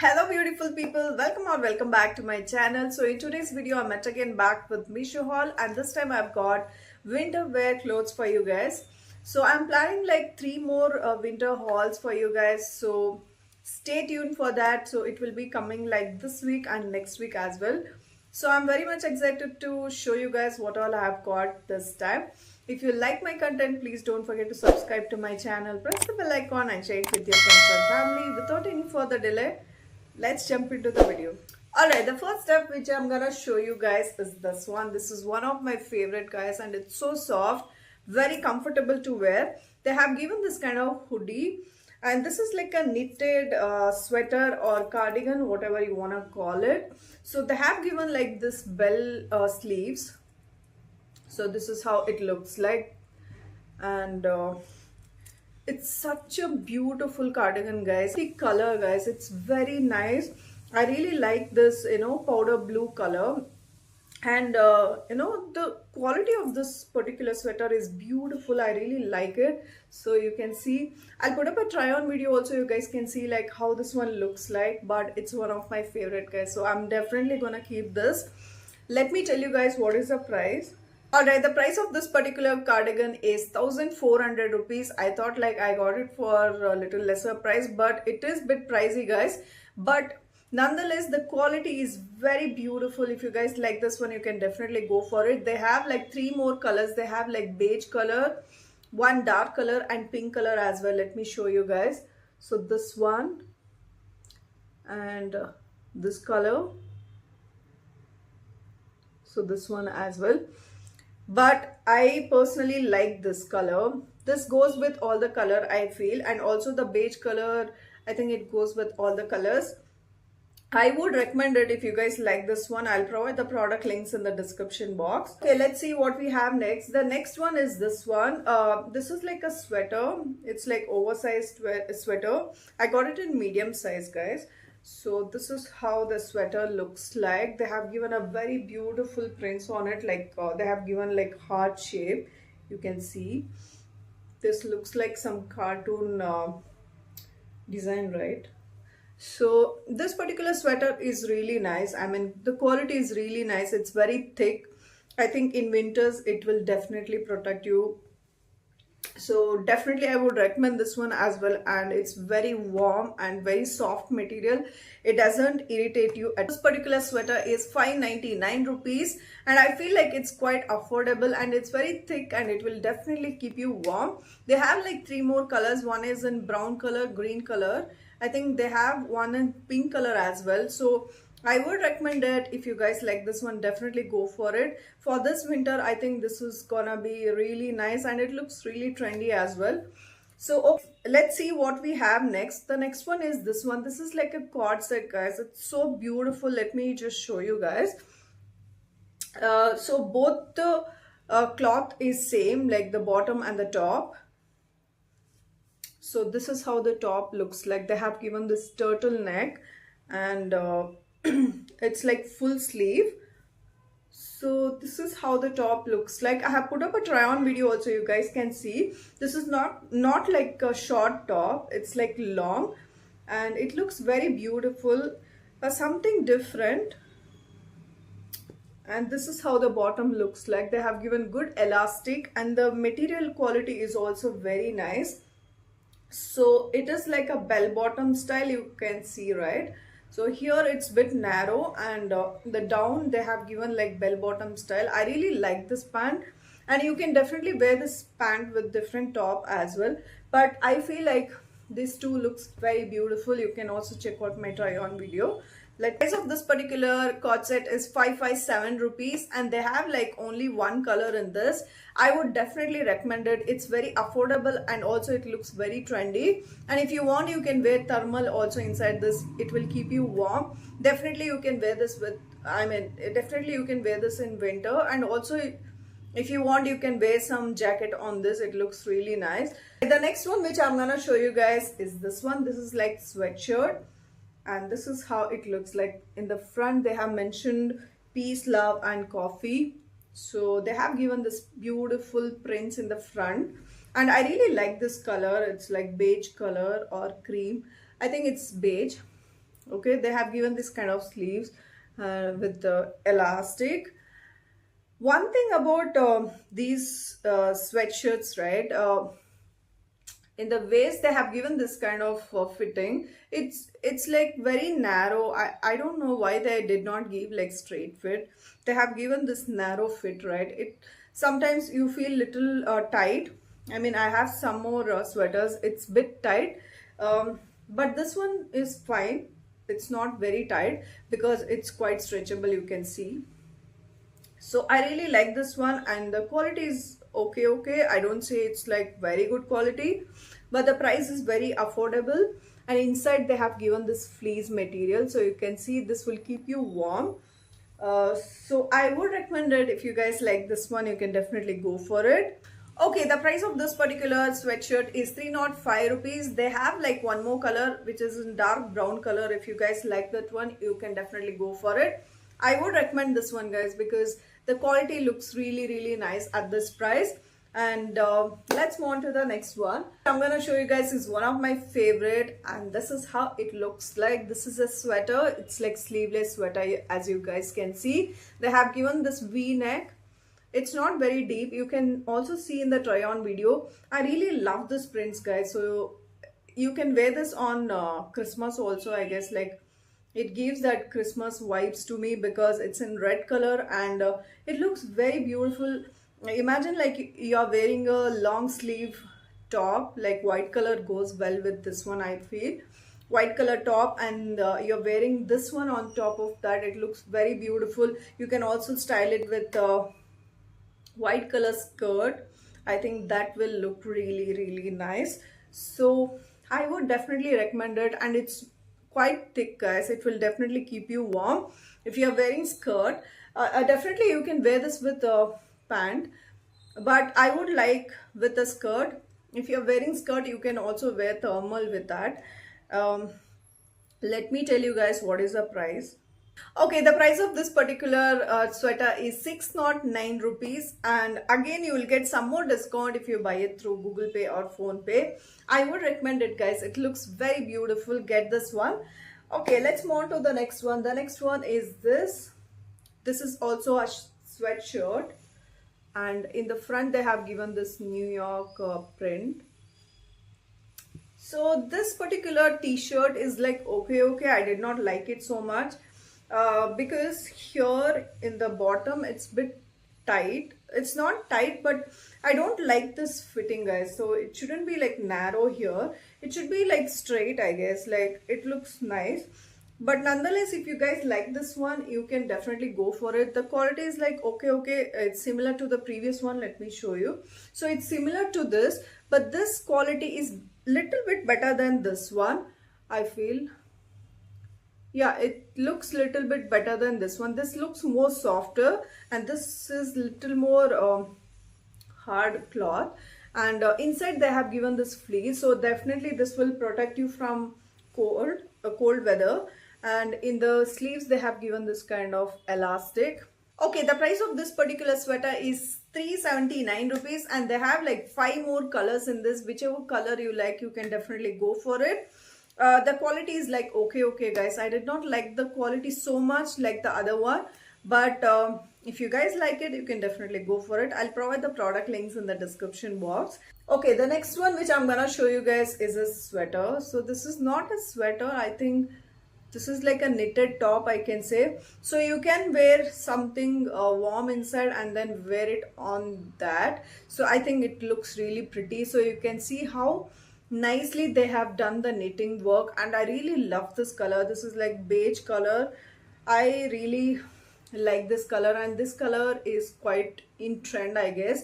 Hello beautiful people, welcome or welcome back to my channel. So in today's video I'm at again back with Meesho haul, and this time I've got winter wear clothes for you guys. So I'm planning like three more winter hauls for you guys, so stay tuned for that. So it will be coming like this week and next week as well. So I'm very much excited to show you guys what all I have got this time. If you like my content, please don't forget to subscribe to my channel, press the bell icon and share it with your friends and family. Without any further delay, let's jump into the video. Alright, the first step which I'm gonna show you guys is this one. This is one of my favorite guys, and it's so soft, very comfortable to wear. They have given this kind of hoodie, and this is like a knitted sweater or cardigan, whatever you want to call it. So they have given like this bell sleeves. So this is how it looks like, and it's such a beautiful cardigan, guys. The color, guys, it's very nice. I really like this, powder blue color. And the quality of this particular sweater is beautiful. I really like it. So you can see, I'll put up a try on video also. You guys can see like how this one looks like, but it's one of my favorite, guys. So I'm definitely gonna keep this. Let me tell you guys what is the price. Alright, the price of this particular cardigan is 1400 rupees. I thought like I got it for a little lesser price, but it is a bit pricey, guys. But nonetheless, the quality is very beautiful. If you guys like this one, you can definitely go for it. They have like three more colors. They have like beige color, one dark color, and pink color as well. Let me show you guys. So this one and this color. So this one as well. But I personally like this color. This goes with all the color, I feel, and also the beige color, I think it goes with all the colors. I would recommend it if you guys like this one. I'll provide the product links in the description box. Okay, let's see what we have next. The next one is this one. This is like a sweater. It's like oversized sweater. I got it in medium size, guys. So this is how the sweater looks like. They have given a very beautiful prints on it, like they have given like heart shape. You can see this looks like some cartoon design, right? So this particular sweater is really nice. I mean, the quality is really nice. It's very thick. I think in winters it will definitely protect you. So definitely I would recommend this one as well, and it's very warm and very soft material. It doesn't irritate you. This particular sweater is 599 rupees, and I feel like it's quite affordable, and it's very thick and it will definitely keep you warm. They have like three more colors. One is in brown color, green color. I think they have one in pink color as well. So I would recommend it. If you guys like this one, definitely go for it. For this winter, I think this is gonna be really nice, and it looks really trendy as well. So okay, let's see what we have next. The next one is this one. This is like a cord set, guys. It's so beautiful. Let me just show you guys. So both the cloth is same, like the bottom and the top. So this is how the top looks like. They have given this turtleneck, and it's like full sleeve. So this is how the top looks like. I have put up a try on video also. You guys can see this is not like a short top. It's like long, and it looks very beautiful, something different. And this is how the bottom looks like. They have given good elastic, and the material quality is also very nice. So it is like a bell bottom style, you can see, right? So here it's bit narrow, and the down they have given like bell bottom style. I really like this pant, and you can definitely wear this pant with different top as well. But I feel like this too looks very beautiful. You can also check out my try on video. Like, price of this particular cord set is 557 rupees, and they have like only one color in this. I would definitely recommend it. It's very affordable, and also it looks very trendy. And if you want, you can wear thermal also inside this. It will keep you warm. Definitely you can wear this with, definitely you can wear this in winter, and also if you want, you can wear some jacket on this. It looks really nice. The next one which I'm gonna show you guys is this one. This is like sweatshirt, and this is how it looks like. In the front they have mentioned peace, love, and coffee. So they have given this beautiful prints in the front, and I really like this color. It's like beige color or cream. I think it's beige. Okay, they have given this kind of sleeves with the elastic. One thing about these sweatshirts, right? In the waist they have given this kind of fitting. It's like very narrow. I don't know why they did not give like straight fit. They have given this narrow fit, right? It sometimes you feel little tight. I mean, I have some more sweaters, it's bit tight, but this one is fine. It's not very tight because it's quite stretchable, you can see. So I really like this one, and the quality is okay. I don't say it's like very good quality, but the price is very affordable. And inside they have given this fleece material, so you can see this will keep you warm. So I would recommend it. If you guys like this one, you can definitely go for it. Okay, the price of this particular sweatshirt is 305 rupees. They have like one more color which is in dark brown color. If you guys like that one, you can definitely go for it. I would recommend this one, guys, because the quality looks really nice at this price. And let's move on to the next one. I'm gonna show you guys is one of my favorite, and this is how it looks like. This is a sweater. It's like sleeveless sweater, as you guys can see. They have given this V-neck. It's not very deep. You can also see in the try on video. I really love this prints, guys. So you can wear this on Christmas also, I guess. Like, it gives that Christmas vibes to me because it's in red color, and it looks very beautiful. Imagine like you're wearing a long sleeve top, like white color goes well with this one, I feel. White color top, and you're wearing this one on top of that. It looks very beautiful. You can also style it with white color skirt. I think that will look really nice. So I would definitely recommend it, and it's quite thick, guys. It will definitely keep you warm. If you are wearing skirt, definitely you can wear this with a pant, but I would like with a skirt. If you're wearing skirt, you can also wear thermal with that. Let me tell you guys what is the price. Okay, the price of this particular sweater is 609 rupees, and again you will get some more discount if you buy it through Google Pay or Phone Pay. I would recommend it, guys. It looks very beautiful. Get this one. Okay, let's move on to the next one. The next one is this. This is also a sweatshirt, and in the front they have given this New York print. So this particular t-shirt is like okay. I did not like it so much. Because here in the bottom it's bit tight. It's not tight, but I don't like this fitting, guys. So it shouldn't be like narrow here. It should be like straight, I guess. Like, it looks nice, but nonetheless, if you guys like this one, you can definitely go for it. The quality is like okay. It's similar to the previous one. Let me show you. So it's similar to this, but this quality is little bit better than this one, I feel. Yeah, it looks little bit better than this one. This looks more softer, and this is little more hard cloth. And inside they have given this fleece, so definitely this will protect you from cold weather. And in the sleeves they have given this kind of elastic. Okay, the price of this particular sweater is 379 rupees, and they have like 5 more colors in this. Whichever color you like, you can definitely go for it. The quality is like okay, guys. I did not like the quality so much like the other one, but if you guys like it, you can definitely go for it. I'll provide the product links in the description box. Okay, the next one which I'm gonna show you guys is a sweater. So this is not a sweater. I think this is like a knitted top, I can say. So you can wear something warm inside and then wear it on that. So I think it looks really pretty. So you can see how nicely they have done the knitting work, and I really love this color. This is like beige color. I really like this color, and this color is quite in trend, I guess.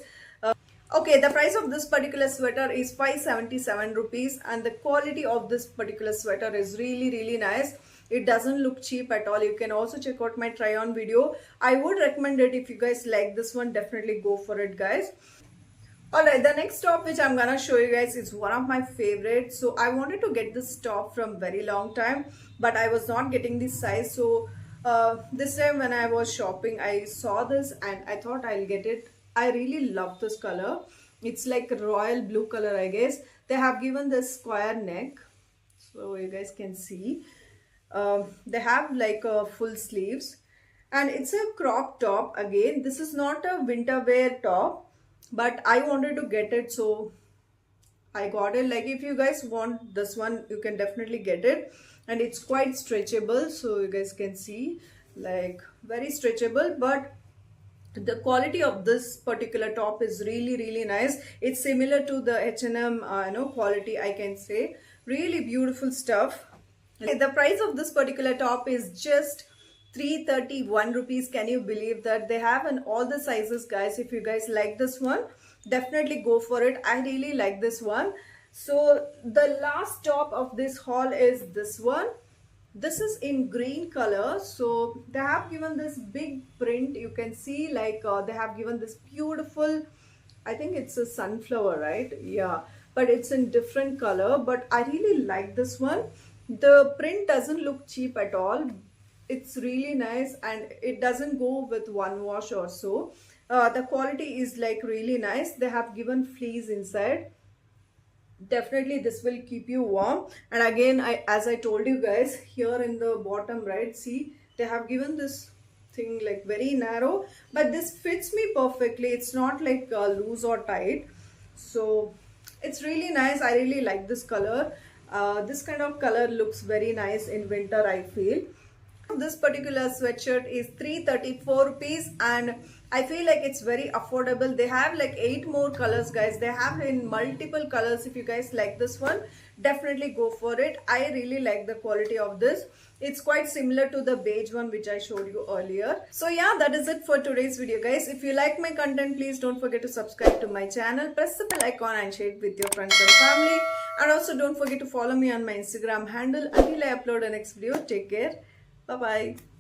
Okay, the price of this particular sweater is 577 rupees, and the quality of this particular sweater is really nice. It doesn't look cheap at all. You can also check out my try on video. I would recommend it. If you guys like this one, definitely go for it, guys. Alright, the next top which I'm gonna show you guys is one of my favorites. So I wanted to get this top from very long time, but I was not getting this size. So this time when I was shopping, I saw this and I thought I'll get it. I really love this color. It's like a royal blue color, I guess. They have given this square neck, so you guys can see. They have like full sleeves, and it's a crop top. Again, this is not a winter wear top, but I wanted to get it, so I got it. Like if you guys want this one, you can definitely get it, and it's quite stretchable, so you guys can see, like very stretchable. But the quality of this particular top is really nice. It's similar to the H&M quality, I can say. Really beautiful stuff. The price of this particular top is just 331 rupees. Can you believe that? They have in all the sizes, guys. If you guys like this one, definitely go for it. I really like this one. So the last top of this haul is this one. This is in green color, so they have given this big print. You can see, like they have given this beautiful, I think it's a sunflower, right? Yeah, but it's in different color. But I really like this one. The print doesn't look cheap at all. It's really nice, and it doesn't go with one wash or so. The quality is like really nice. They have given fleece inside. Definitely this will keep you warm. And again, as I told you guys, here in the bottom, right, see, they have given this thing like very narrow, but this fits me perfectly. It's not like loose or tight, so it's really nice. I really like this color. This kind of color looks very nice in winter, I feel. This particular sweatshirt is 334 rupees, and I feel like it's very affordable. They have like 8 more colors, guys. They have in multiple colors. If you guys like this one, definitely go for it. I really like the quality of this. It's quite similar to the beige one which I showed you earlier. So yeah, that is it for today's video, guys. If you like my content, please don't forget to subscribe to my channel, press the bell icon and share it with your friends and family. And also don't forget to follow me on my Instagram handle until I upload the next video. Take care. Bye bye.